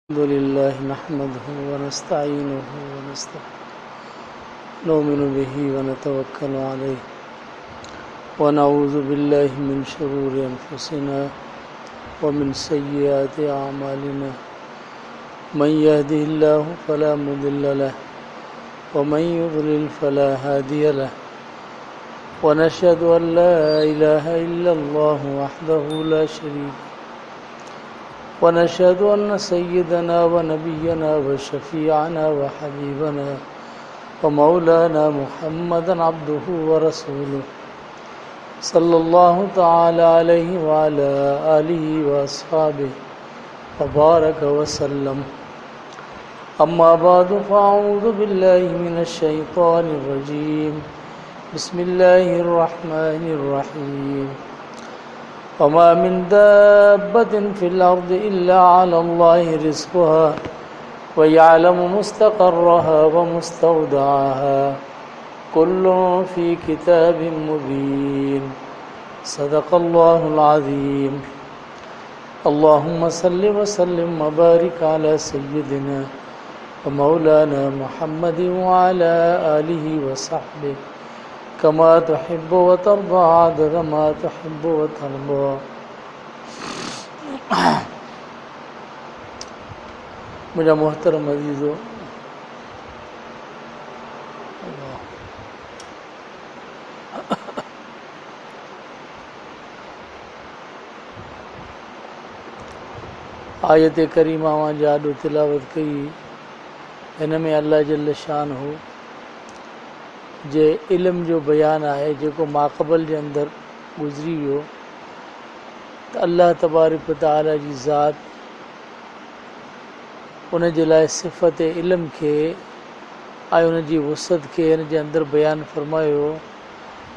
अलहम्दुलिल्लाह नहमदुहु व नस्तईनुहु व नस्तगफिरुह नुमिनु बिही व नतवक्कलु अलैहि व नऊज़ु बिल्लाहि मिन शुरूरि अनफुसिना व मिन सय्यिआति अअमालिना मन यहदिहिल्लाहु फला मुदिल्ल लहु व मन युद्लिल फला हादिय लहु व नशहदु अन ला इलाहा इल्लल्लाहु वहदहु ला शरीक ونشهد أن سيدنا ونبينا وشفيعنا وحبيبنا ومولانا محمدا عبده ورسوله صلى الله تعالى عليه وعلى آله وأصحابه وبارك وسلم أما بعد فأعوذ بالله من الشيطان الرجيم بسم الله الرحمن الرحيم وما من دابة في الأرض إلا على الله رزقها ويعلم مستقرها ومستودعها كل في كتاب مبين صدق الله العظيم اللهم صل وسلم وبارك على سيدنا ومولانا محمد وعلى آله وصحبه कमा तुहिब्बु व तर्दा अदद मा तुहिब्बु व तर्दा। मुझे मोहतरम अज़ीज़ो, आयत करीमा मां जाॾो तिलावत कई। हिन में अल्लाह जल्ल शान हो जे इल्म जो बयान है जो माक़बल के अंदर गुजरी वियो तो अल्लाह तबारक व तआला जी ज़ात उन जे लाइ सिफ़त इल्म के उन जी वुसअत के इन जे अंदर बयान फरमायो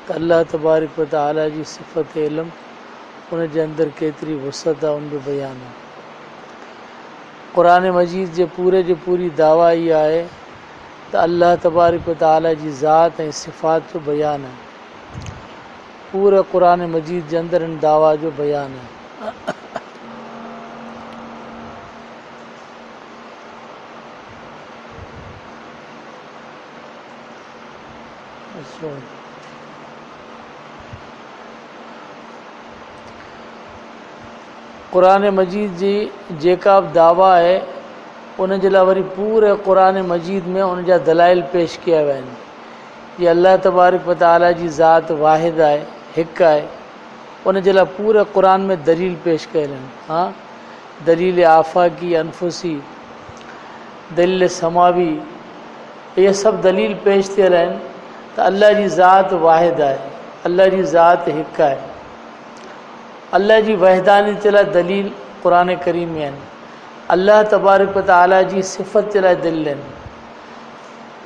तो अल्लाह तबारक व तआला जी सिफ़त इल्म उन जे अंदर केतरी वुसअत है उन जो बयान है। कुरान मजीद जे पूरी दावा ही है तो अल्लाह तबारक व तआला जी ज़ात ऐं सिफ़ात जो बयान है। पूरे कुरान मजीद के अंदर इन दावा जो बयान है। कुरान मजीद जी जेका दावा है उन जे लाइ वरी पूरे कुरान मजीद में उन जा दलाइल पेश किया विया आहिनि। ये अल्लाह तबारक व तआला जी ज़ात वाहिद है, हिकु आहे। उन जे लाइ पूरे कुरान में दलील पेश कयल आहिनि। हाँ, दलील आफ़ाकी, अनफुसी, दलील समावी, ये सब दलील पेश थियल आहिनि त अल्लाह जी ज़ात वाहिद है, अल्लाह जी ज़ात हिकु आहे। अल्लाह जी वहदानियत जे लाइ दलील कुरान करीम में आहिनि। अल्लाह तबारक व तआला जी सिफ़त जे लाइ दलील आहिनि।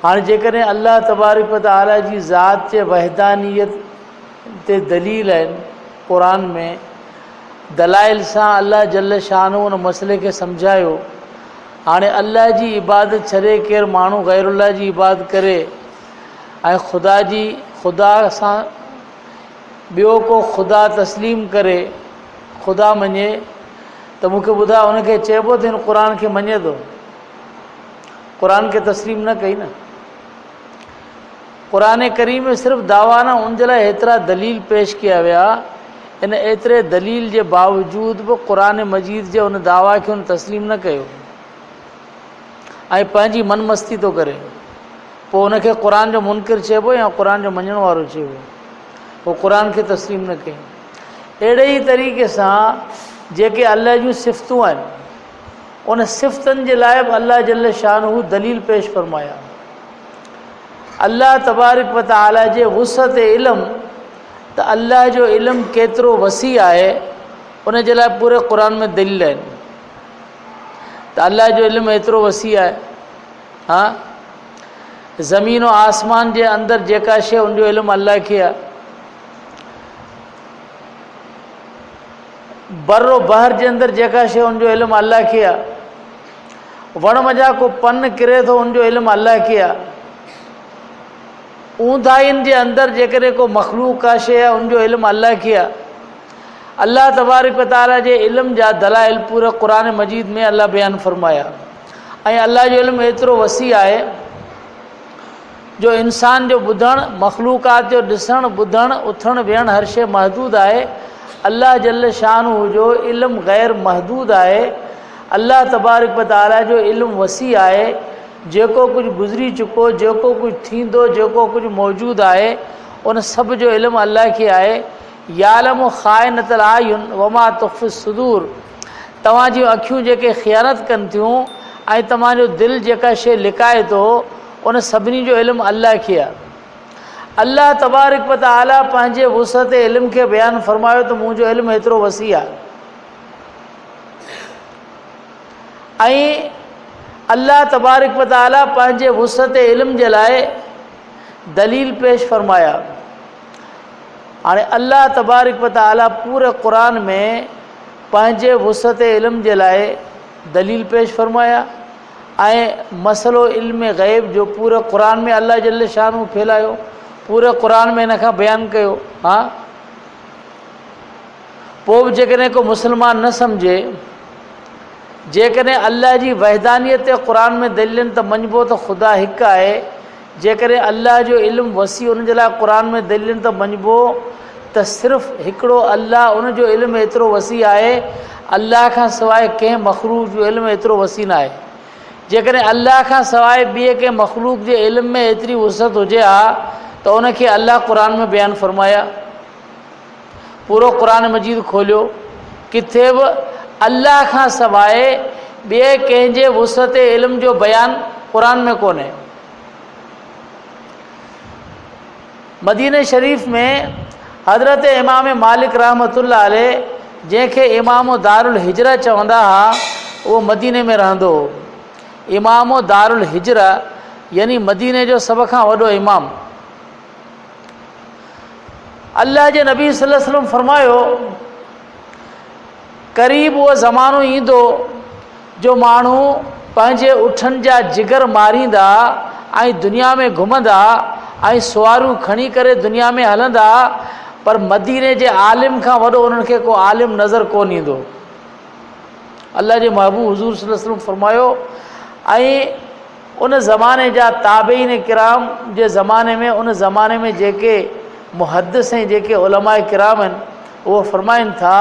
हाणे जेकॾहिं अल्लाह तबारक व तआला जी ज़ात जे वहदानियत ते दलील आहिनि कुरान में, दलाइल सां अल्लाह जल्ल शान उन मसइले खे सम्झायो। हाणे अल्लाह जी इबादत छॾे केरु माण्हू गैरुल्लाह जी इबादत करे ऐं ख़ुदा सां ॿियो को ख़ुदा तस्लीम करे, ख़ुदा मञे तो मूंखे ॿुधा उनखे चइबो त हिन क़ुरान खे मञे थो? क़ुरान खे तस्लीम न कई न। क़ुरान करीम में सिर्फ़ु दावा न, उन जे लाइ हेतिरा दलील पेश किया विया। इन एतिरे दलील जे बावजूद बि क़ुरान मजीद जे उन दावा खे उन तस्लीम न कयो ऐं पंहिंजी मन मस्ती थो करे। पोइ उनखे क़ुरान जो मुनकिर चइबो या क़ुरान जो मञण वारो चइबो? पोइ क़ुरान खे तस्लीम न कई। अहिड़े ई तरीक़े सां जेके अल्लाह जूं सिफ़तूं आहिनि उन सिफ़तनि जे लाइ बि अल्लाह जल्ल शानहू दलील पेश फरमाया। अल्लाह तबारक व तआला जे वुसअत इल्म त अल्लाह जो इल्म केतिरो वसी आहे उन जे लाइ पूरे क़ुरान में दलील आहिनि त अल्लाह जो इल्म एतिरो वसी आहे। हाँ, ज़मीन और आसमान जे अंदरि जेका शइ उन जो इल्म अल्लाह खे आहे। बर्रो बहर जे अंदर जेका शइ उन जो इल्म अल्लाह खे आहे। वण मज़ा को पन किरे थो उन जो इल्म अल्लाह खे आहे। ऊंदाहियुनि जे अंदर जेकॾहिं को मखलूक का शइ आहे उन जो इल्म अल्लाह खे आहे। अल्लाह तबारक व तआला जे इल्म जा दलाइल पूरे क़ुरान मजीद में अल्लाह बयान फरमाया। ऐं अल्लाह जो इल्म एतिरो वसी आहे जो इंसान जो ॿुधणु, मख़लूक़ात जो ॾिसणु, ॿुधणु, उथणु वेहणु हर शइ महदूद आहे। अल्लाह जल शानहू जो इल्म गैर महदूद आहे। अल्लाह तबारक व तआला जो इल्म वसी आहे। जेको कुझु गुज़री चुको, जेको कुझु थींदो, जेको कुझु मौजूदु आहे, उन सभ जो इल्मु अल्लाह खे आहे। यालमु ख़ाइनतल आयुन वमा तुख़्फ़ी सुदूर, तव्हां जूं अखियूं जेके ख़ियानत कनि थियूं ऐं तव्हांजो दिलि जेका शइ लिकाए थो, उन सभिनी जो इल्मु अल्लाह खे आहे। अल्लाह तबारक व तआला पंहिंजे वुसअत इल्म खे बयानु फ़रमायो त मुंहिंजो इल्मु एतिरो वसी आहे। ऐं अल्लाह तबारक व तआला पंहिंजे वुसअत इल्म जे लाइ दलील पेश फ़रमाया। हाणे अल्लाह तबारक व तआला पूरे क़ुरान में पंहिंजे वुसअत इल्म जे लाइ दलील पेश फ़रमाया ऐं मसलो इल्म ग़ैब जो पूरे क़ुरान में अल्लाह जल शानहू फैलायो, पूरे क़ुरान में इन खां बयानु कयो। हा, पोइ बि जेकॾहिं को मुस्लमान न सम्झे, जेकॾहिं अल्लाह जी वहदानियत क़ुरान में दलीलनि त मञिबो त ख़ुदा हिकु आहे, जेकॾहिं अल्लाह जो इल्मु वसी उन जे लाइ क़ुरान में दलीलनि त मञिबो त सिर्फ़ु हिकिड़ो अल्लाह, उन जो इल्मु एतिरो वसी आहे। अल्लाह खां सवाइ कंहिं मख़लूक़ जो इल्मु एतिरो वसी न आहे। जेकॾहिं अल्लाह खां सवाइ ॿिए कंहिं मख़लूक़ जे इल्म में एतिरी वुसअत हुजे हा त उनखे अल्लाह क़ुरान में बयानु फ़रमाया। पूरो क़ुरान मजीद खोलियो, किथे बि अल्लाह खां सवाइ ॿिए कंहिंजे वुसअत इल्म जो बयानु क़ुरान में कोन्हे। मदीने शरीफ़ में हज़रत इमाम मालिक रहमतुल्लाह अलैह, जंहिंखे इमाम दारुल हिजरा चवंदा हुआ, उहो मदीने में रहंदो हो। इमाम दारुल हिजरा यानी मदीने जो सभ खां वॾो इमाम। अल्लाह जे नबी सल्लल्लाहु अलैहि वसल्लम फरमायो, क़रीब उहो ज़मानो ईंदो जो माण्हू पंहिंजे उठनि जा जिगर मारींदा ऐं दुनिया में घुमंदा ऐं सुवारूं खणी करे दुनिया में हलंदा, पर मदीने जे आलिम खां वॾो उन्हनि खे को आलिम नज़र कोन ईंदो। अल्लाह जे महबूब हुज़ूर सल्लल्लाहु अलैहि वसल्लम फरमायो। ऐं उन ज़माने जा ताबईन किराम जे ज़माने में, उन ज़माने में जेके मुहद्दिस ऐं जेके उलमाए किराम आहिनि, उहो फरमाइनि था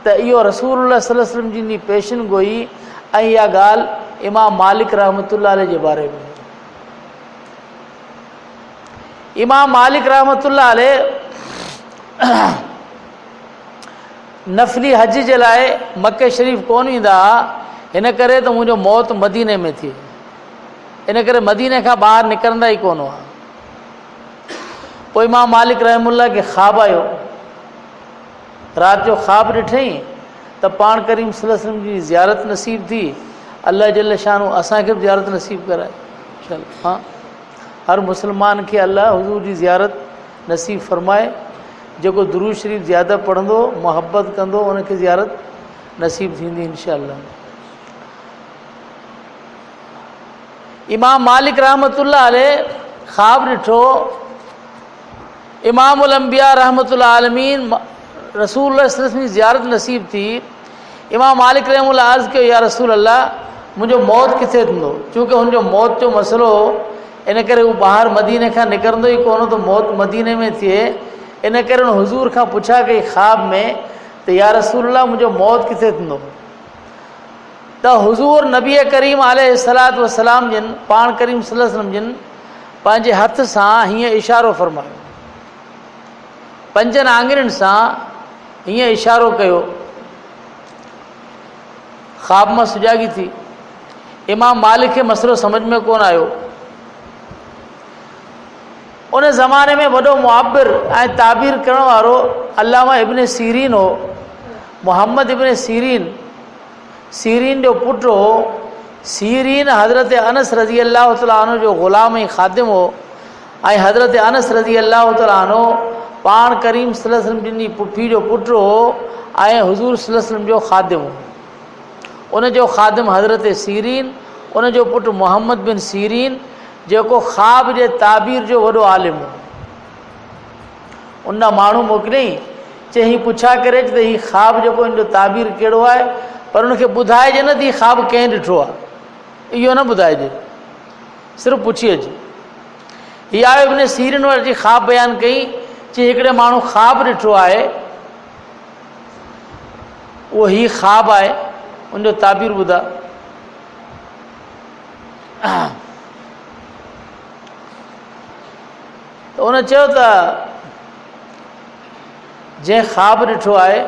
त इहो रसूलुल्लाह सल्लल्लाहु अलैहि वसल्लम जी पेशिन गोई ऐं इहा ॻाल्हि इमाम मालिक रहमतुल्लाह अलैह जे बारे में। इमाम मालिक रहमतुल्लाह अलैह नफ़ली हज जे लाइ मके शरीफ़ कोन ईंदा, हिन करे त मुंहिंजो मौत मदीने में थी, इन करे मदीने खां ॿाहिरि निकिरंदा ई कोन हुआ। पोइ इमाम मालिक रहमुल्लाह खे ख़्वाबु आयो, राति जो ख़्वाबु ॾिठईं त पाण करीम सल्लल्लाहु अलैहि वसल्लम जी ज़ियारत नसीब थी। अल्लाह जल शानहू असांखे बि ज़ियारत नसीब कराए। चल, हाँ, हर मुस्लमान खे अल्लाह हुज़ूर जी ज़ियारत नसीब फ़रमाए। जेको दुरूद शरीफ़ ज़्यादा पढ़ंदो, मोहब्बत कंदो, उनखे ज़ियारत नसीब थींदी इंशाअल्लाह। इमाम मालिक रहमतुल्लाह अलैह ख़्वाबु ॾिठो, इमामुल अंबिया रहमतुल्लाह आलमीन रसूलुल्लाह सल्लल्लाहु अलैहि वसल्लम जी ज़ियारत नसीब थी। इमाम मालिक रहमतुल्लाह अर्ज़ कयो, या रसूल अल्लाह, मुंहिंजो मौत किथे थींदो? चूंकि हुनजो मौत जो मसइलो, इन करे हू ॿाहिरि मदीने खां निकिरंदो ई कोन, त मौत मदीने में थिए। इन करे हुन हुज़ूर खां पुछा कई ख़्वाब में त या रसूल अल्लाह, मुंहिंजो मौत किथे थींदो? त हुज़ूर नबी करीम अलैहिस्सलातु वस्सलाम जिन, पाण करीम सल्लल्लाहु अलैहि वसल्लम जिन पंहिंजे हथ सां हीअं इशारो फ़रमायो, पंजनि आङिरियुनि सां हीअं इशारो कयो। ख़्वाब मां सुजागी थी। इमाम मालिक खे मसइलो सम्झ में कोन आयो। उन ज़माने में वॾो मुआबिर ऐं ताबीर करण वारो अल्लामा इब्न सीरीन हो। मोहम्मद इब्न सीरीन, सीरीन जो पुटु हो। सीरीन हज़रत अनस रज़ी अल्लाह तआला अन्हु जो ग़ुलाम ऐं ख़ादिम हो। ऐं हज़रत अनस रज़ी अल्लाह तआला अन्हु पाण करीम सल्लल्लाहु अलैहि वसल्लम जी पुफी जो पुटु हो ऐं हुज़ूर सल्लल्लाहु अलैहि वसल्लम जो ख़ादिम हो। उन जो ख़ादिम हज़रत सीरीन, उन जो पुटु मोहम्मद बिन सीरीन, जेको ख़्वाब जे ताबीर जो वॾो आलिम हो। उन माण्हू मोकिलियईं, चे ही पुछा करे त ही ख़्वाब जेको इन जो ताबीर कहिड़ो आहे, पर उनखे ॿुधाइजे न त ही ख़्वाब कंहिं ॾिठो आहे, इहो न ॿुधाइजे, सिर्फ़ु पुछी अचे। हीअ आयो इब्न सीरीन वटि ख़्वाब बयानु कई, चई हिकिड़े माण्हू ख़्वाब ॾिठो आहे, उहो ही ख़्वाब आहे, उनजो ताबीर ॿुधा। त उन चयो त जंहिं ख़्वाब ॾिठो आहे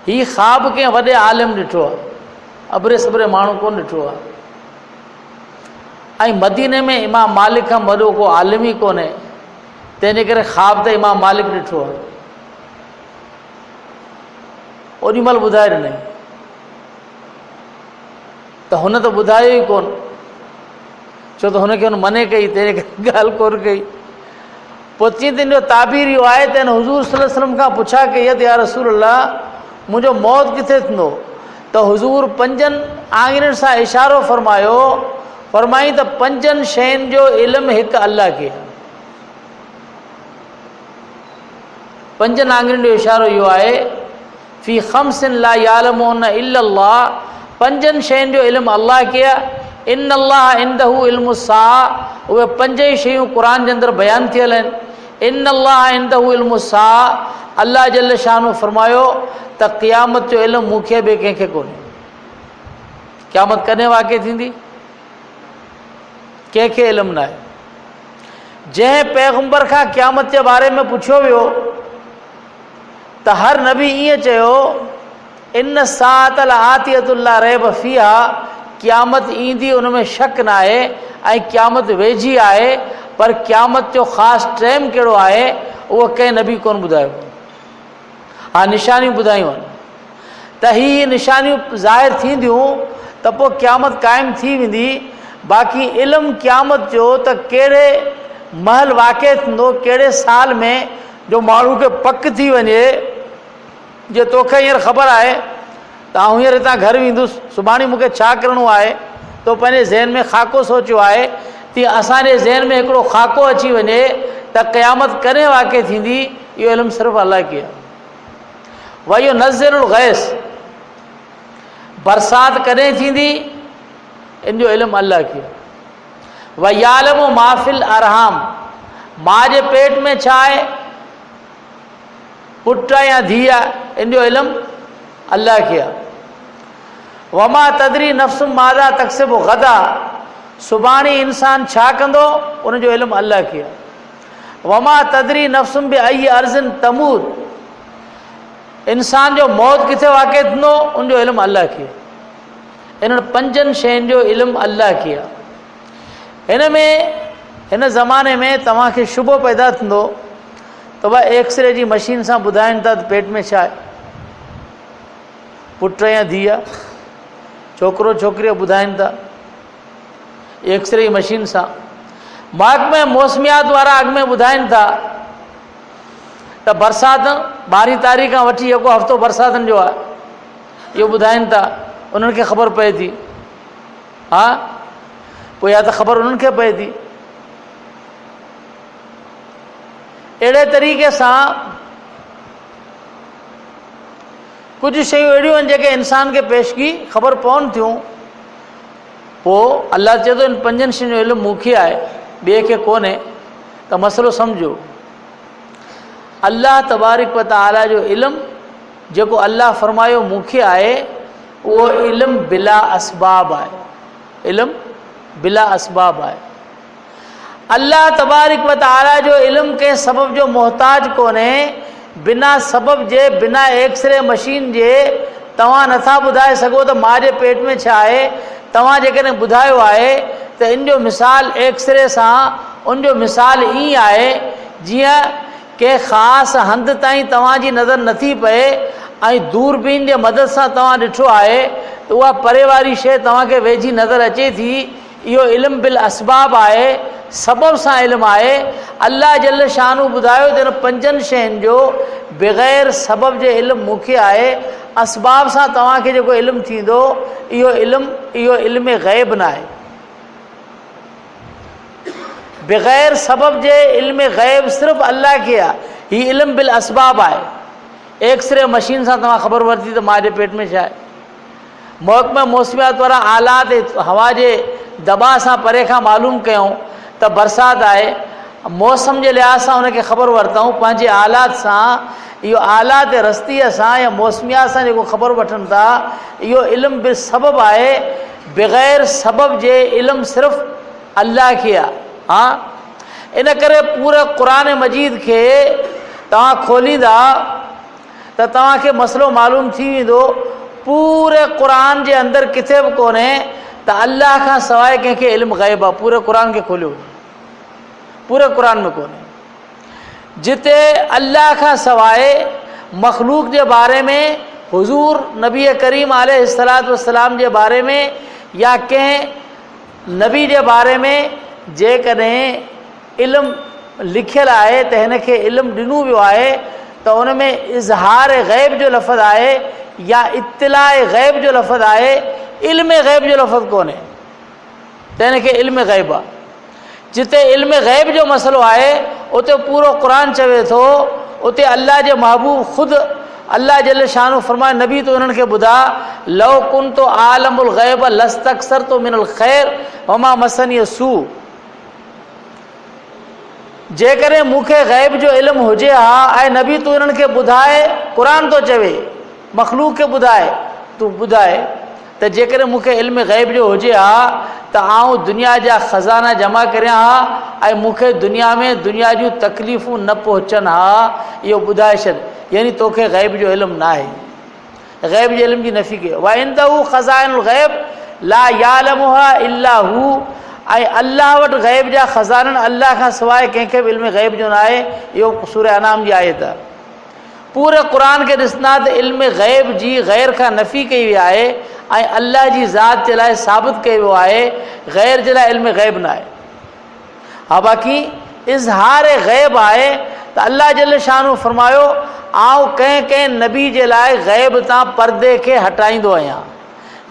ही ख़्वाब कंहिं वॾे आलिम ॾिठो आहे, अबरे सबरे माण्हू कोन ॾिठो आहे। ऐं मदीने में इमाम मालिक खां वॾो को आलिम ई कोन्हे, तंहिंजे करे ख़्वाब त इमाम मालिक ॾिठो आहे। ओॾी महिल ॿुधाए ॾिनई, त हुन त ॿुधायो ई कोन, छो त हुनखे हुन मने कई, तंहिंजे करे ॻाल्हि कोन कई। पोइ चई त हिनजो ताबीर इहो आहे त हिन हुज़ूर सल्लल्लाहु अलैहि वसल्लम खां पुछा कई त या रसूल अल्लाह, मुंहिंजो मौत किथे थींदो? त हुज़ूर 5 आङिरियुनि सां इशारो फरमायो, फरमाई त 5 शयुनि जो इल्मु हिकु अल्लाह खे। 5 आङिरियुनि जो इशारो इहो आहे, फी ख़म्सिन ला यालमून इल्लल्लाह, 5 शयुनि जो इल्मु अल्लाह खे आहे। इन अल्लाह इंदहु इल्मु साअ, उहे 5 ई शयूं क़ुरान जे अंदरि बयानु थियल आहिनि। इन अल्लाह इंदहु इल्मु साअ, अल्लाह जल शानो फरमायो त क़यामत जो इल्मु मूंखे बि कंहिंखे कोन्हे। क़यामत कॾहिं वाक़ई थींदी, कंहिंखे इल्मु न आहे। जंहिं पैगंबर खां क़यामत जे बारे में पुछियो वियो त हर नबी ईअं चयो, इन साअत आतियतु ला रैब फीहा, क़यामत ईंदी उन में शक न आहे, ऐं क़यामत वेझी आहे, पर क़यामत जो ख़ासि टाइम कहिड़ो आहे उहो कंहिं नबी कोन ॿुधायो। हा, निशानियूं ॿुधायूं आहिनि त ही निशानियूं ज़ाहिर थींदियूं त पोइ क़यामत क़ाइमु थी वेंदी। बाक़ी इल्मु क़यामत जो त कहिड़े महल वाक़ई थींदो, कहिड़े साल में, जो माण्हू खे पक थी वञे, जे तोखे हींअर ख़बर आहे त आउं हींअर हितां घर वेंदुसि, सुभाणे मूंखे छा करिणो आहे, तो पंहिंजे ज़हन में ख़ाको सोचियो आहे, तीअं असांजे ज़हन में हिकिड़ो ख़ाको अची वञे त क़यामत कॾहिं वाक़ई थींदी, इहो इल्मु सिर्फ़ु अल्लाह खे आहे। वयो नज़िरुल गैस, बरसाति कॾहिं थींदी, इन जो इल्मु अल्लाह खे आहे। वयालमु माफ़िल अरहाम, माउ जे पेट में छा आहे, पुट या धीउ आहे, इन जो इल्मु अल्लाह खे आहे। वमा तदरी नफ़्स मादा तक्सिबु गदा, सुभाणे इंसान छा कंदो, उनजो इल्मु अल्लाह खे आहे। वमा तदरी नफ़्स बि अई अर्ज़िन तमूद, इंसान जो मौत किथे वाक़ई थींदो, उनजो इल्मु अल्लाह खे आहे। इन्हनि 5 शयुनि जो इल्मु अल्लाह खे आहे। हिन में, हिन ज़माने में तव्हांखे शुबो पैदा थींदो त भाई एक्सरे जी मशीन सां ॿुधाइनि था त पेट में छा आहे, पुट या धीउ आहे, छोकिरो छोकिरी ॿुधाइनि था एक्सरे जी मशीन सां। महकमे मौसमियात वारा अॻु में ॿुधाइनि था त बरसाति 12 तारीख़ खां वठी जेको हफ़्तो बरसातिनि जो आहे, इहो ॿुधाइनि था, उन्हनि खे ख़बर पए थी। हा, पोइ या त ख़बर उन्हनि खे पए थी। अहिड़े तरीक़े सां कुझु शयूं अहिड़ियूं आहिनि जेके इंसान खे पेशगी ख़बर पवनि थियूं। पोइ अल्लाह चए थो इन 5 शयुनि जो इल्मु मूंखे आहे, ॿिए खे कोन्हे। त मसइलो सम्झो, अल्लाह तबारक व तआला जो इल्मु जेको अल्लाह फरमायो मूंखे आहे, उहो इल्मु बिला असबाब आहे। इल्मु बिला असबाब आहे। अल्लाह तबारक व तआला जो इल्मु कंहिं सबब जो मोहताज कोन्हे। बिना सबब जे, बिना एक्सरे मशीन जे तव्हां नथा ॿुधाए सघो त माउ जे पेट में छा आहे। तव्हां जेकॾहिं ॿुधायो आहे त इन जो मिसाल एक्सरे सां, उन जो मिसाल ईअं आहे जीअं कंहिं ख़ासि हंधि ताईं तव्हांजी नज़र नथी पए ऐं दूरबीन जे मदद सां तव्हां ॾिठो आहे त उहा परे वारी शइ तव्हांखे वेझी नज़र अचे थी। इहो इल्मु बिल असबाब आहे, सबब सां इल्मु आहे। अल्लाह जल शानू ॿुधायो त इन 5 शयुनि जो बग़ैर सबब जे इल्मु मूंखे आहे। असबाब सां तव्हांखे जेको इल्मु थींदो, इहो इल्मु ग़ैब न आहे। बग़ैर सबब जे इल्मु ग़ैब सिर्फ़ु अल्लाह खे आहे। हीउ इल्मु बिल असबाब आहे। एक्सरे मशीन से तव्हां ख़बर वरिती त माउ जे पेट में छा आहे। महकमा मौसमियात वारा आलात हवा जे दॿा सां परे खां मालूम कयूं त बरसाति आहे, मौसम जे लिहाज़ सां उनखे ख़बर वरितऊं पंहिंजे आलात सां। इहो आलात रस्तीअ सां या मौसमियात सां जेको ख़बर वठनि था, इहो इल्मु बि सबबु आहे। बग़ैर सबब जे इल्मु सिर्फ़ु अल्लाह खे आहे। हा, इन करे पूरे क़ुर मजीद खे तव्हां खोलींदा त तव्हांखे मसइलो मालूम थी वेंदो। पूरे क़ुर जे अंदरि किथे बि कोन्हे त अल्लाह खां सवाइ कंहिंखे इल्मु ग़ैब आहे। पूरे क़ुर खे खोलियो, पूरे क़ुर में कोन्हे। जिते अल्लाह खां सवाइ मखलूक जे बारे में, हुज़ूर नबी करीम अलैहिस्सलातु वस्सलाम जे बारे में या कंहिं नबी जे बारे में जेकॾहिं इल्मु लिखियलु आहे त हिनखे इल्मु ॾिनो वियो आहे त उन में इज़हार ग़ैब जो लफ़्ज़ आहे या इत्तिलाए ग़ैब जो लफ़्ज़ आहे, इल्म ग़ैब जो लफ़्ज़ कोन्हे, त हिनखे इल्म ग़ैब आहे। जिते इल्म ग़ैब जो मसइलो आहे उते पूरो क़ुर चवे थो, उते अल्लाह जे महबूब ख़ुदि अल्लाह जल शानो फरमाए नबी तो उन्हनि खे ॿुधा, लौ कुन्तु आलमुल ग़ैब लस्तक्सरतु मिनल ख़ैर वमा मसनी सू। जेकॾहिं मूंखे ग़ैब जो इल्मु हुजे हा, ऐं नबी तूं उन्हनि खे ॿुधाए, क़ुर थो चवे मखलूक खे ॿुधाए, तूं ॿुधाए त जेकॾहिं मूंखे इल्मु ग़ैब जो हुजे हा त आउं दुनिया जा ख़ज़ाना जमा करियां हा ऐं मूंखे दुनिया में दुनिया जूं तकलीफ़ूं न पहुचनि हा। इहो ॿुधाए छॾ, यानी तोखे ग़ैब जो इल्मु न आहे। ग़ैब जे इल्म जी नफ़ी कयो। व इंदहु ख़ज़ाइनुल ग़ैब ला यालमुहा इल्ला हू, ऐं अल्लाह वटि ग़ैब जा ख़ज़ाननि अल्लाह खां सवाइ कंहिंखे बि इल्म ग़ैब जो न आहे। इहो सूरह अनाम जी आयत आहे। पूरे क़ुर खे ॾिसंदा त इल्म ग़ैब जी ग़ैर खां नफ़ी कई वई आहे ऐं अल्लाह जी ज़ात जे लाइ साबित कयो वियो आहे, ग़ैर जे लाइ इल्म ग़ैब न आहे। हा, बाक़ी इज़हार ग़ैब आहे त अल्लाह जल शानो फरमायो, आउं कंहिं नबी जे लाइ ग़ैब तां परदे खे हटाईंदो आहियां,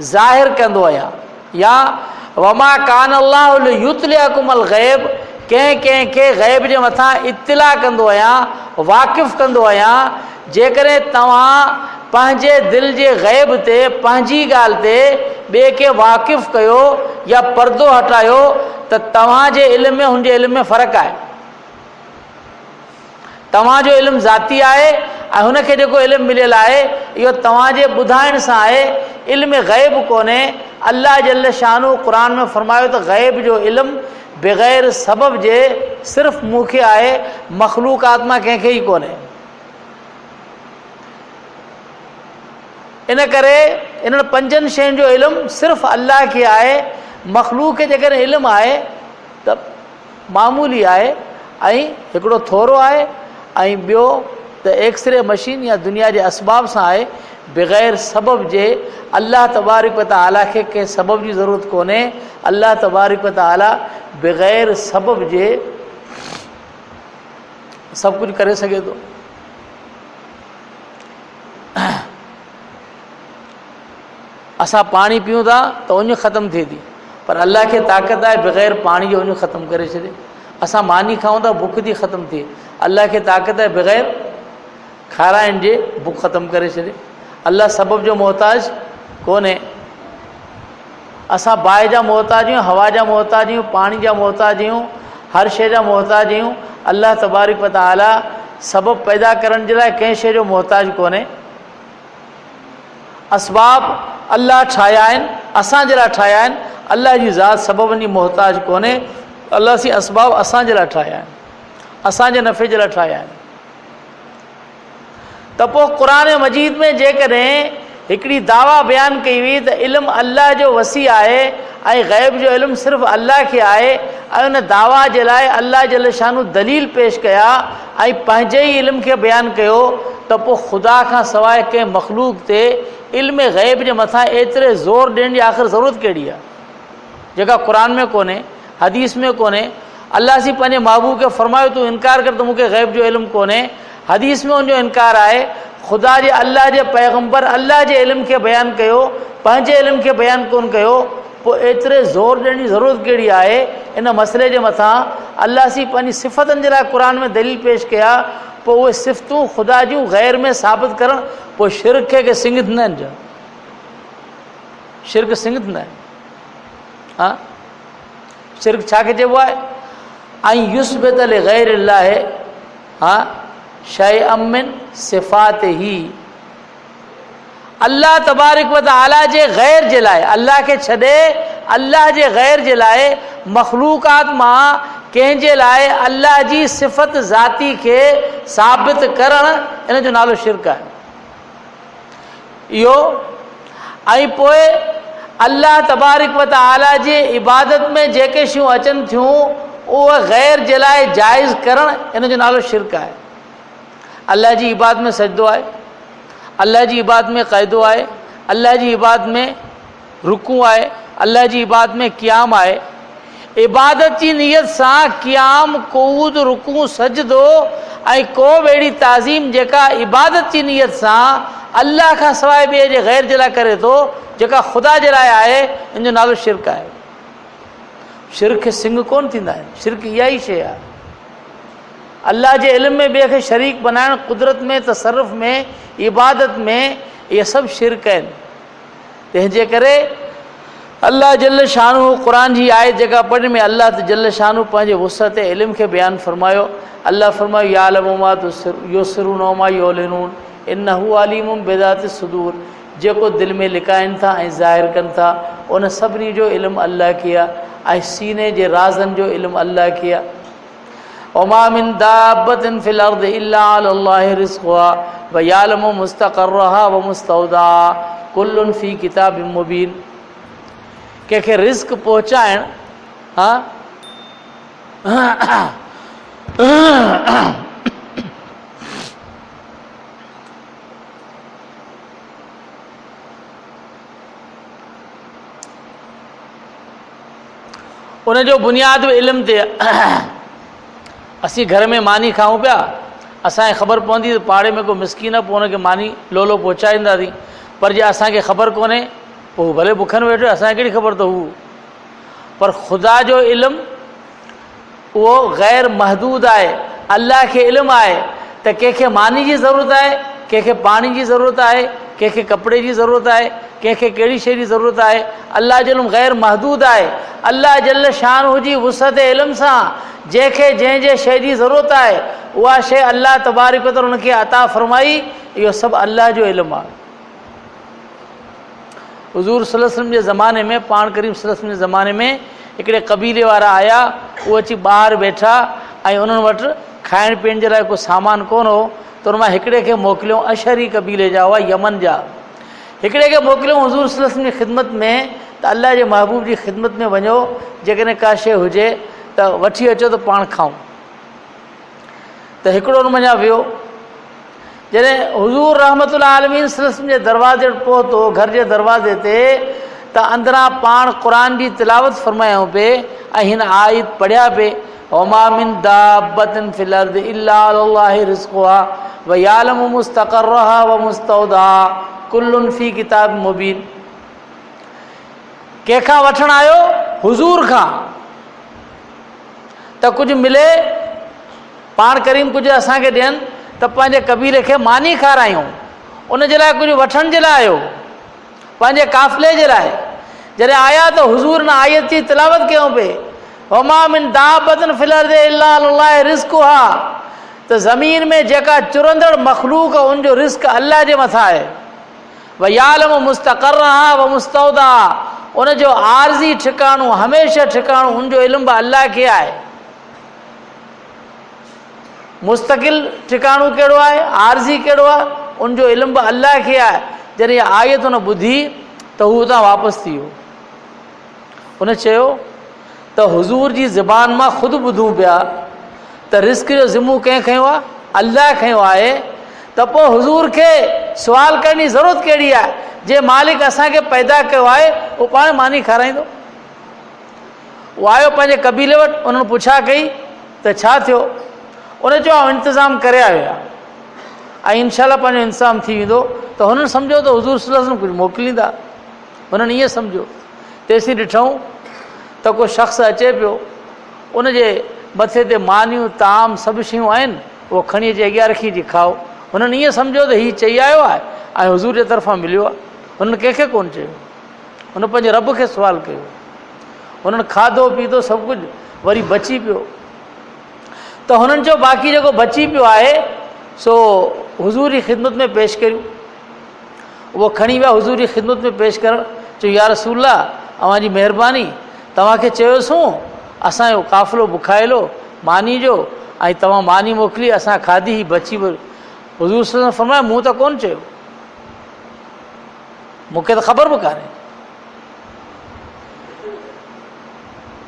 ज़ाहिर कंदो आहियां। या वमा कान अल्लाहु लियुतलिअकुमुल ग़ैब, कंहिंखे ग़ैब जे मथां इत्तिला कंदो आहियां, वाक़िफ़ कंदो आहियां। जेकॾहिं तव्हां पंहिंजे दिलि जे ग़ैब ते, पंहिंजी ॻाल्हि ते ॿिए खे वाक़िफ़ कयो या पर्दो हटायो त तव्हांजे इल्म में हुनजे इल्म में फ़र्क़ु आहे। तव्हांजो इल्मु ज़ाती आहे ऐं हुनखे जेको इल्मु मिलियल आहे इहो तव्हांजे ॿुधाइण सां आहे, इल्म ग़ैब कोन्हे। अल्लाह जल शानो क़ुर में फरमायो त ग़ैब जो इल्मु बग़ैर सबब जे सिर्फ़ु मूंखे आहे, मखलूक़ात मां कंहिंखे ई कोन्हे। इन करे इन्हनि पंजनि शयुनि जो इल्मु सिर्फ़ु अल्लाह खे आहे। मखलूक खे जेकॾहिं इल्मु आहे त मामूली आहे ऐं हिकिड़ो थोरो आहे, ऐं ॿियो त एक्सरे मशीन या दुनिया जे असबाब सां आहे। बग़ैर सबब जे अल्लाह तबारक व तआला खे कंहिं सबब जी ज़रूरत कोन्हे। अल्लाह तबारक व तआला बग़ैर सबब जे सभु कुझु करे सघे थो। असां पाणी पीऊं था त उञ ख़तमु थिए थी, पर अल्लाह खे ताक़त आहे बग़ैर पाणी जो उञ ख़तमु करे छॾे। असां मानी खाऊं था, बुख थी ख़तमु थिए, अल्लाह खे ताक़त आहे बग़ैर खाराइण जे बुख ख़तमु करे छॾे। अल्लाह सबब जो मोहताज कोन्हे। असां बाहि जा मोहताज आहियूं, हवा जा मोहताज आहियूं, पाणी जा मोहताज आहियूं, हर शइ जा मोहताज आहियूं। अल्लाह तबारक व तआला सबबु पैदा करण जे लाइ कंहिं शइ जो मोहताज कोन्हे। असबाब अल्लाह ठाहिया आहिनि, असांजे लाइ ठाहिया आहिनि। अल्लाह जी ज़ात सबबनि जी मोहताज कोन्हे। अल्लाह जी असबाब असांजे लाइ ठाहिया आहिनि, असांजे नफ़े जे लाइ ठाहिया आहिनि। त पोइ क़ुर मजीद में जेकॾहिं हिकिड़ी दावा बयानु कई हुई त इल्मु अल्लाह जो वसी आहे ऐं ग़ैब जो इल्मु सिर्फ़ु अल्लाह खे आहे, ऐं उन दावा जे लाइ अल्लाह जल शानू दलील पेश कया ऐं पंहिंजे ई इल्म खे बयानु कयो, त पोइ ख़ुदा खां सवाइ कंहिं मखलूक ते इल्म ग़ैब जे मथां एतिरे ज़ोर ॾियण जी आख़िर ज़रूरत कहिड़ी आहे, जेका क़ुर में कोन्हे, हदीस में कोन्हे। अल्लाह सी पंहिंजे महबूब खे फरमायो तूं इनकार कर त मूंखे ग़ैब जो इल्मु कोन्हे। हदीस में उनजो इनकार आहे। ख़ुदा जे अल्लाह जे पैगम्बर अल्लाह जे इल्म खे बयानु कयो, पंहिंजे इल्म खे बयानु कोन कयो, पोइ एतिरे ज़ोर ॾियण जी ज़रूरत कहिड़ी आहे इन मसइले जे मथां। अल्लाह सी पंहिंजी सिफ़तनि जे लाइ क़ुर में दलील पेश कया। पोइ उहे सिफ़तूं ख़ुदा जूं ग़ैर में साबित करणु, पोइ शिरक खे सिंगत न आहिनि। शिरक सिंगत न आहिनि। हा, शिरक छा खे चइबो आहे? ऐं युस्बित लिग़ैर अल्लाह, हा, शैअम मिन सिफ़ातिही, अल्लाह तबारक व तआला जे ग़ैर जे लाइ, अल्लाह खे छॾे अल्लाह जे ग़ैर जे लाइ मख़लूक़ात मां कंहिंजे लाइ अल्लाह जी सिफ़त ज़ाती खे साबित करणु, इन जो नालो शिरक आहे इहो। ऐं पोइ अल्लाह तबारक व तआला जे इबादत में जेके शयूं अचनि थियूं उहा ग़ैर जे लाइ जाइज़ करणु, इन जो नालो शिरक आहे। अल्लाह जी इबादत में सजदो आहे, अल्लाह जी इबादत में क़ाइदो आहे, अल्लाह जी इबादत में रुकू आहे, अल्लाह जी इबादत में क़ियाम आहे। इबादत जी नियत सां क़ियाम, क़ुऊद, रुकू, सजदो ऐं को बि अहिड़ी ताज़ीम जेका इबादत जी नियत सां अल्लाह खां सवाइ ॿिए जे ग़ैर जे लाइ करे थो, जेका ख़ुदा जे लाइ आहे, इन जो नालो शिरक आहे। शिरक खे सिंग कोन थींदा आहिनि। शिरक इहा ई शइ आहे, अल्लाह जे इल्म में ॿिए खे शरीक बनाइणु, कुदरत में, तसरुफ़ में, इबादत में, इहे सभु शिरक आहिनि। तंहिंजे करे अल्लाह जल शानू क़ुरान जी आयत जेका पढ़ में अल्लाह जल शानू पंहिंजे वुसअत इल्म खे बयानु फरमायो। अल्लाह फरमायो यालमु मा युसिरून व मा युलिनून इन्नहु अलीमुम बिज़ाति सुदूर, जेको दिलि में लिकाइनि था ऐं ज़ाहिर कनि था उन सभिनी जो इल्मु अल्लाह खे आहे ऐं सीने जे राज़नि जो इल्मु अल्लाह खे आहे। वमा मिन दाब्बतिन फिल अर्दि इल्ला अलल्लाहि रिज़्क़ुहा व यालमु मुस्तक़र्रहा व मुस्तौदाहा कुल्लुन फी किताबिम मुबीन। कंहिंखे रिज़्क़ पहुचाइण, हा, उन जो बुनियाद इल्म ते। असीं घर में मानी खाऊं पिया, असांखे ख़बर पवंदी त पाड़े में को मिसकीन आहे, पोइ हुनखे मानी लोलो पहुचाईंदासीं। पर जे असांखे ख़बर कोन्हे, पोइ भले बुखनि वेठो, असांखे कहिड़ी ख़बर त हू। पर ख़ुदा जो इल्मु उहो ग़ैर महदूद आहे। अल्लाह खे इल्मु आहे त कंहिंखे मानी जी ज़रूरत आहे, कंहिंखे पाणी जी ज़रूरत आहे, कंहिंखे कपिड़े जी ज़रूरत आहे, कंहिंखे कहिड़ी शइ जी ज़रूरत आहे। अल्लाह जो इल्मु ग़ैर महदूद आहे। अल्लाह जल शान जी वुसअत इल्म सां जंहिंखे जंहिं शइ जी ज़रूरत आहे उहा शइ अल्लाह तबारक व तआला उनखे अता फ़रमाई। इहो सभु अल्लाह जो इल्मु आहे। हुज़ूर सल्लल्लाहु अलैहि वसल्लम जे ज़माने में, पाण करीम सल्लल्लाहु अलैहि वसल्लम जे ज़माने में हिकिड़े क़बीले वारा आया, उहे अची ॿाहिरि वेठा ऐं उन्हनि वटि खाइण पीअण जे लाइ को सामान कोन हो, त उन मां हिकिड़े खे मोकिलियो, अशरी क़बीले जा हुआ, यमन जा। हिकिड़े खे मोकिलियो हुज़ूर सल्लल्लाहु अलैहि वसल्लम जी ख़िदमत में त अल्लाह जे महबूब जी ख़िदमत में वञो, जेकॾहिं का शइ हुजे त वठी अचो त पाण खाऊं। त हिकिड़ो उन मञा वियो। जॾहिं हुज़ूर रहमतुल्लाह आलमीन सल्लल्लाहु अलैहि वसल्लम जे दरवाज़े वटि पहुतो, घर जे दरवाज़े ते, त अंदरां पाण क़ुरान जी तिलावत फरमायूं पिए ऐं हिन आयत पढ़िया पिए, वमा मिन दाब्बतिन फिल अर्दि इल्ला अलल्लाहि रिज़्क़ुहा व यालमु मुस्तक़र्रहा व मुस्तौदाहा कुल्लुन फी किताब मुबीन। कंहिंखां वठणु आयो हुज़ूर खां त कुझु मिले, पाण करीम कुझु असांखे ॾियनि त पंहिंजे कबीले खे मानी खारायूं, उन जे लाइ कुझु वठण जे लाइ आयो, पंहिंजे काफ़िले जे लाइ। जॾहिं आया त हुज़ूर न आयत जी तिलावत कयूं पिए, वमा मिन दाब्बतिन फिल अर्दि इल्ला अलल्लाहि रिज़्क़ुहा, त ज़मीन में जेका चुरंदड़ मख़लूक़ आहे उनजो रिज़्क़ अल्लाह जे मथां आहे। व यालमु मुस्तक़र्रहा व मुस्तौदाहा, उनजो आरज़ी ठिकाणो, हमेशह ठिकाणो, उनजो इल्मु बि अल्लाह खे आहे। मुस्तक़िल ठिकाणो कहिड़ो आहे, आरज़ी कहिड़ो आहे, उनजो इल्मु बि अल्लाह खे आहे। जॾहिं आयत हुन ॿुधी त हू उतां वापसि थी वियो। उन चयो त हुज़ूर जी ज़बान मां ख़ुदि ॿुधूं पिया त रिज़्क़ जो ज़िम्मो कंहिं खयों आहे, अल्लाह खयों आहे, त पोइ हुज़ूर खे सुवाल करण जी ज़रूरत कहिड़ी आहे? जे मालिक असांखे पैदा कयो आहे उहो पाण मानी खाराईंदो। उहो आयो पंहिंजे कबीले वटि, उन्हनि पुछा कई त छा थियो? उन चयो इंतज़ाम करे आयो आहे ऐं इनशाला पंहिंजो इंतज़ाम थी वेंदो। त हुननि सम्झो त हुज़ूर सल्लल्लाहु अलैहि वसल्लम कुझु मोकिलींदा, हुननि ईअं सम्झो। तेसीं ॾिठूं त को शख़्स अचे पियो, उनजे मथे ते मानियूं, ताम, सभु शयूं आहिनि, उहो खणी अची अॻियां रखी जी खाओ। हुननि ईअं सम्झो त हीअ चई आयो आहे ऐं हुज़ूर जे तरफ़ां मिलियो आहे। हुननि कंहिंखे कोन्ह चयो, हुन पंहिंजे रब खे सुवालु कयो। हुननि खाधो पीतो सभु कुझु, वरी बची पियो त हुननि चयो बाक़ी जेको बची पियो आहे सो हुज़ूर जी ख़िदमत में पेश करियूं। उहो खणी विया हुज़ूर जी ख़िदमत में पेश करणु। चयो या रसूल अल्लाह, अव्हांजी महिरबानी, तव्हांखे चयोसूं असांजो काफ़िलो बुखायलो मानी जो ऐं तव्हां मानी मोकिली, असां खाधी ही बची वई। हुज़ूर सल्लल्लाहु अलैहि वसल्लम फरमायो मूं त कोन्ह चयो, मूंखे त ख़बर बि कान्हे।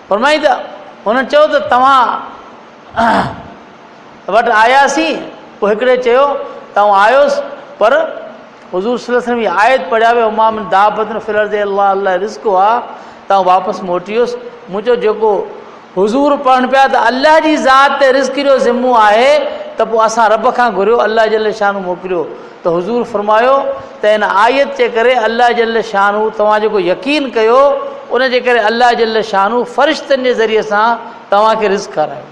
फरमाई त हुननि चयो त तव्हां वटि आयासीं, पोइ हिकिड़े चयो तव्हां आयोसि, पर हुज़ूर सल्लल्लाहु अलैहि वसल्लम जी आयत पढ़िया वियो मां मिन दाबतन फिल अर्ज़ि अल्लाह अल्लाह रिज़्क़ु आहे, तव्हां वापसि मोटियोसि। मूं चयो जेको हुज़ूर पढ़नि पिया त अल्लाह जी ज़ात ते रिज़्क़ जो ज़िम्मो आहे त पोइ असां रब खां घुरियो, अल्लाह जल शानू मोकिलियो। त हुज़ूर फरमायो त हिन आयत जे करे अल्लाह जल शानू तव्हां जेको यकीन कयो उन जे करे अल्लाह जल शानू फ़रिश्तनि जे ज़रिए सां तव्हांखे रिज़्क़ खारायो।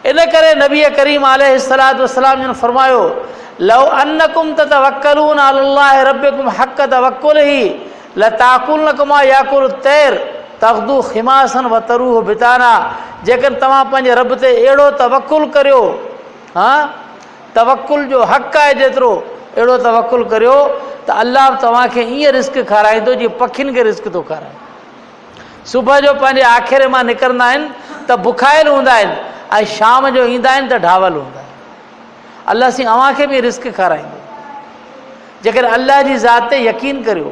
इन करे नबी करीम अलैहिस्सलातु वस्सलाम जिन फरमायो लौ अन्नकुम ततवक्कलून अलल्लाहि रब्बिकुम हक़ तवक्कुलिही लताकुलन कमा याकुलु तैर तग़दू खिमासन व तरूह बिताना। जेकॾहिं तव्हां पंहिंजे रब ते अहिड़ो तवक्कुल करियो, हा तवक्कुल जो हक़ आहे जेतिरो, अहिड़ो तवक्कुल करियो त अल्लाह तव्हांखे ईअं रिज़्क़ खाराईंदो जीअं पखियुनि खे रिज़्क़ थो खाराए। सुबुह जो पंहिंजे आखेरे मां निकिरंदा आहिनि त बुखायल हूंदा आहिनि ऐं शाम जो ईंदा आहिनि त ढावल हूंदा आहिनि। अल्लाह सी अव्हांखे बि रिज़्क़ खाराईंदो जेकॾहिं अल्लाह जी ज़ात ते यकीन करियो।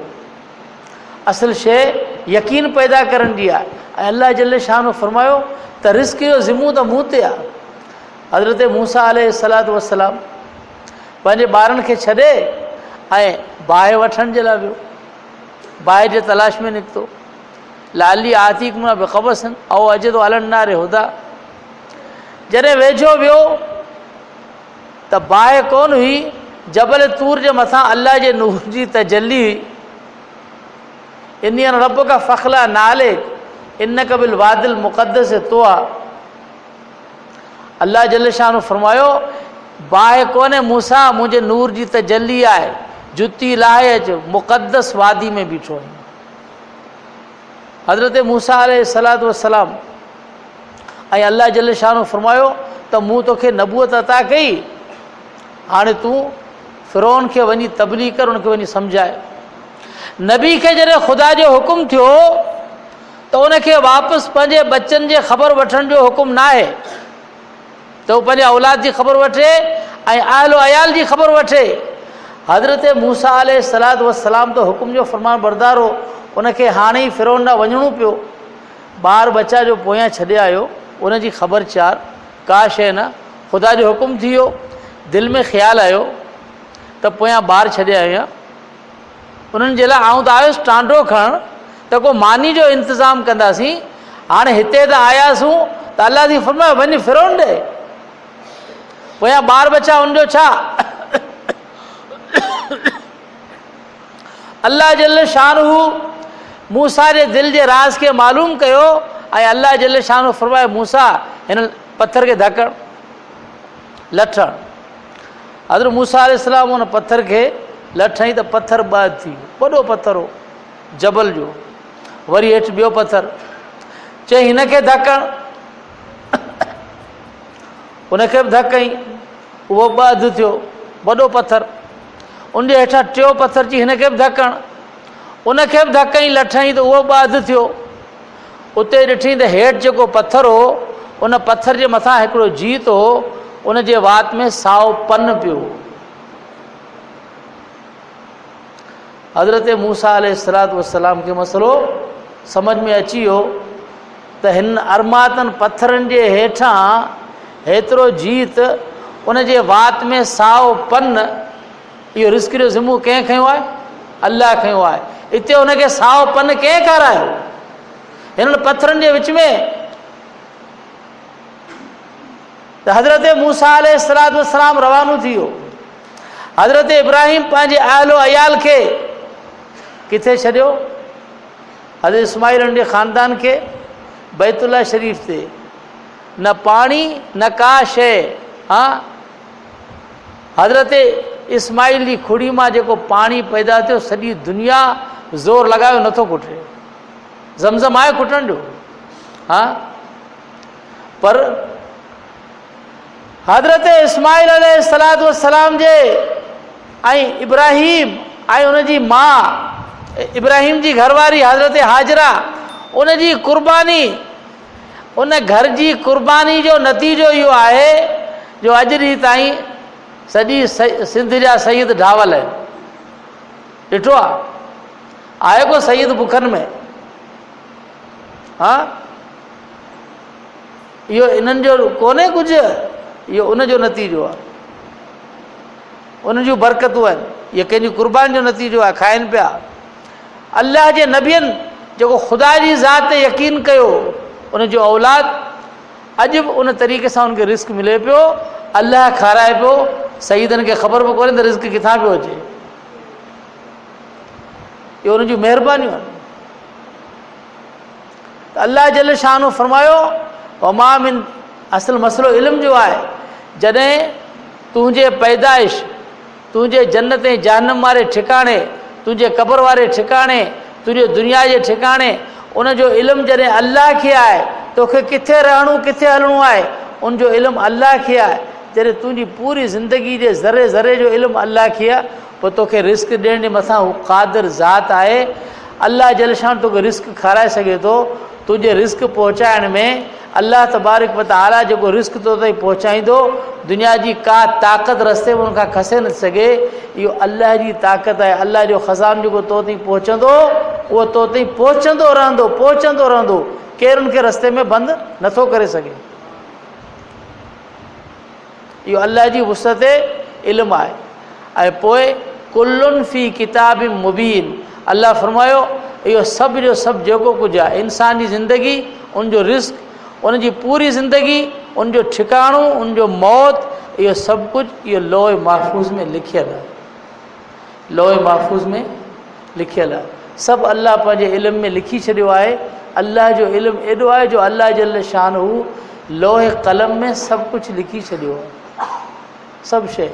असल शइ यकीन पैदा करण जी आहे। ऐं अल्लाह जल शान फरमायो त रिज़्क़ जो ज़िम्मो त मूं ते आहे। हज़रत मूसा अलैहिस्सलातु वस्सलाम पंहिंजे ॿारनि खे छॾे ऐं बाहि वठण जे लाइ वियो, बाहि जे तलाश में निकितो। लाली आतीक मां बेक़बसन ऐं अॼु तो अलनारे हुदा। जॾहिं वेझो वियो त बाहि कोन हुई, जबल तूर जे मथां अल्लाह जे नूर जी तजल्ली हुई। इन्हीअ रब का फ़खला नाले इन कबिल वादिल मुक़द्दस तो आहे। अल्लाह जल शान फरमायो बाहि कोन्हे मूसा, मुंहिंजे नूर जी तजल्ली आहे। जुती लाहे अचु, मुक़द्दस वादी में बीठो आहियां। हज़रत मूसा अलैहिस्सलातु वस्सलाम ऐं अल्लाह जल शान फरमायो त मूं तोखे नबूअत अता कई, हाणे तूं फ़िरौन खे वञी तबलीग कर, उनखे वञी सम्झाए। नबी खे जॾहिं ख़ुदा जो हुकुम थियो त उनखे वापसि पंहिंजे बचनि जे ख़बर वठण जो हुकुम न आहे त उहो पंहिंजे औलाद जी ख़बर वठे ऐं अहल अयाल जी ख़बर वठे। हज़रत मूसा अलैहिस्सलातु वस्सलाम त हुकुम जो फरमान बरदार हो, उनखे हाणे ई फ़िरौन ॾांहुं वञिणो पियो। ॿार बच्चा जो पोयां छॾे आयो, उनजी ख़बर चार का शइ न, ख़ुदा जो हुकुम थी वियो। दिलि में ख़्यालु आयो त पोयां ॿार छॾे आयो आहियां, उन्हनि जे लाइ आऊं त आयुसि टांडो खणण त को मानी जो इंतज़ाम कंदासीं। हाणे हिते त आयासीं त अल्लाह जी फरमायो वञी फ़िरौन ॾे, पोयां ॿार बच्चा उनजो छा। अल्लाह जल शानहू मूसा जे दिलि जे राज़ खे मालूम कयो ऐं अल्लाह जल शानहू फरमायो मूसा हिन पत्थर खे धकण लठण। हज़रत मूसा अलैहिस्सलाम हुन पत्थर खे लठई त पत्थर ॿ थी वियो, वॾो पत्थर हो जबल जो। वरी हेठि ॿियो पत्थर, चई हिन खे धकण, उनखे बि धकई, उहो ॿ अधु थियो वॾो पत्थर। उनजे हेठां टियों पत्थर चई हिन खे बि धकण, उनखे बि धकई लठई त उहो ॿ अधु थियो। उते ॾिठई त हेठि जेको पत्थर हो उन पत्थर जे मथां हिकिड़ो जीत हो, उनजे वात में साओ पन पियो। हज़रत मूसा अलैहिस्सलातु वस्सलाम खे मसलो समझ में अची वियो त हिन अरमातनि पत्थरनि जे हेठां हेतिरो जीत, उनजे वात में साओ पन, इहो रिज़्क़ जो ज़िम्मो कंहिं खयो आहे? अल्लाह खयो आहे। हिते हुनखे साओ पन कंहिं खारायो? हिननि पत्थरनि जे विच में। त हज़रत मूसा अलैहिस्सलातु वस्सलाम रवानो थी वियो। हज़रत इब्राहिम पंहिंजे अहलो अयाल खे किथे छॾियो? हज़रत इस्माइल जे ख़ानदान खे बैतुल्लाह शरीफ़ ते। न पाणी न का शइ। हाँ, हज़रत इस्माइल जी खुड़ी मां जेको पाणी पैदा थियो, सॼी दुनिया ज़ोर लॻायो नथो खुटे। ज़मज़म आहे खुटण जो। हाँ, पर हज़रत इस्माइल अलैहिस्सलातु वस्सलाम जे ऐं इब्राहिम ऐं उनजी मां इब्राहिम जी घरवारी हज़रत हाजरा, उनजी कुर्बानी, उन घर जी कुर्बानी जो नतीजो इहो आहे जो अॼु ॾींहुं ताईं सॼी सिंध जा सईद ढावल आहिनि। ॾिठो आहे को सईद बुखनि में? हाँ, इहो इन्हनि जो कोन्हे कुझु, इहो उनजो नतीजो आहे, उन जूं बरकतूं आहिनि, इहे कंहिंजी कुर्बानी जो नतीजो आहे। खाइनि पिया। अल्लाह जे नबियनि जेको ख़ुदा जी ज़ात ते यकीन कयो, उनजो औलाद अॼु बि उन तरीक़े सां उनखे रिस्क मिले पियो। अल्लाह खाराए पियो। सईदनि खे ख़बर बि कोन्हे त रिस्क किथां पियो अचे। इहो उन जूं महिरबानियूं आहिनि। अल्लाह जल शानो फरमायो वमा मिन, असल मसइलो इल्म जो आहे। जॾहिं तुंहिंजे पैदाइश, तुंहिंजे जन्नत ऐं जहन्नम वारे ठिकाणे, तुंहिंजे क़बर वारे ठिकाणे, तुंहिंजे दुनिया जे ठिकाणे उनजो इल्मु जॾहिं अल्लाह खे आहे, तोखे किथे रहणो किथे हलणो आहे उनजो इल्मु अल्लाह खे आहे। जॾहिं तुंहिंजी पूरी ज़िंदगी जे ज़रे ज़रे जो इल्मु अल्लाह खे आहे, पोइ तोखे रिस्क ॾियण जे मथां हू क़ादिर ज़ात आहे। अल्लाह जल शान तोखे रिस्क खाराए सघे थो। तुंहिंजे रिस्क पहुचाइण में अल्लाह तबारक व तआला जेको रिस्क तो ताईं पहुचाईंदो, दुनिया जी का ताक़त रस्ते में उनखां खसे न सघे। इहो अल्लाह जी ताक़त आहे। अल्लाह जो ख़ज़ानो जेको तो ताईं पहुचंदो, उहो तो ताईं पहुचंदो रहंदो, पहुचंदो रहंदो। केरु उनखे रस्ते में बंदि नथो करे सघे। इहो अल्लाह जी वुसअत इल्मु आहे। ऐं पोइ कुल्लुन फी किताब मुबीन, अल्लाह फरमायो इहो सभु जो सभु जेको कुझु आहे इंसान जी ज़िंदगी, उनजो रिस्क, उनजी पूरी ज़िंदगी, उनजो ठिकाणो, उनजो मौत, इहो सभु कुझु इहो लोह महफूज़ में लिखियलु आहे। लोह महफूज़ में लिखियलु आहे। सभु अल्लाह पंहिंजे इल्म में लिखी छॾियो आहे। अल्लाह जो इल्मु एॾो आहे जो अल्लाह जल शानहू लोह क़लम में सभु कुझु लिखी छॾियो आहे, सभु शइ।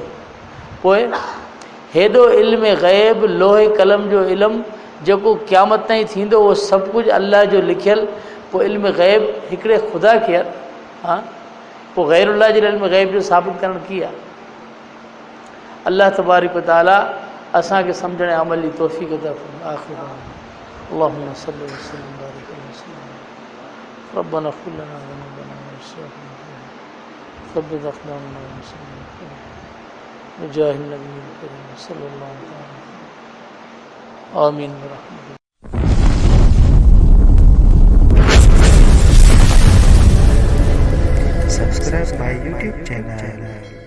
पोइ हेॾो इल्म ग़ैब, लोह क़लम जो इल्मु जेको क़यामत ताईं थींदो, उहो सभु कुझु अल्लाह जो लिखियलु। पोइ इल्म ग़ैब हिकिड़े ख़ुदा खे आहे। हाँ, पोइ ग़ैरुल्लाह जे इल्म ग़ैब जो साबित करणु कीअं आहे? अल्लाह तबारक व तआला असांखे सम्झण ऐं अमल जी तौफ़ीक़ अता फ़रमाए। आख़िर अल्लाहुम्मा सल्लि व सल्लिम बारिक अलैहि वसल्लम रब्बना इग़फिर लना ज़ुनूबना व इस्राफ़ना सब्बित अक़दामना व मुसल्लिम बिजाहिन नबिय्यिल करीम सल्लल्लाहु अलैहि वसल्लम आमीन बरहमतिक। Subscribe my YouTube channel.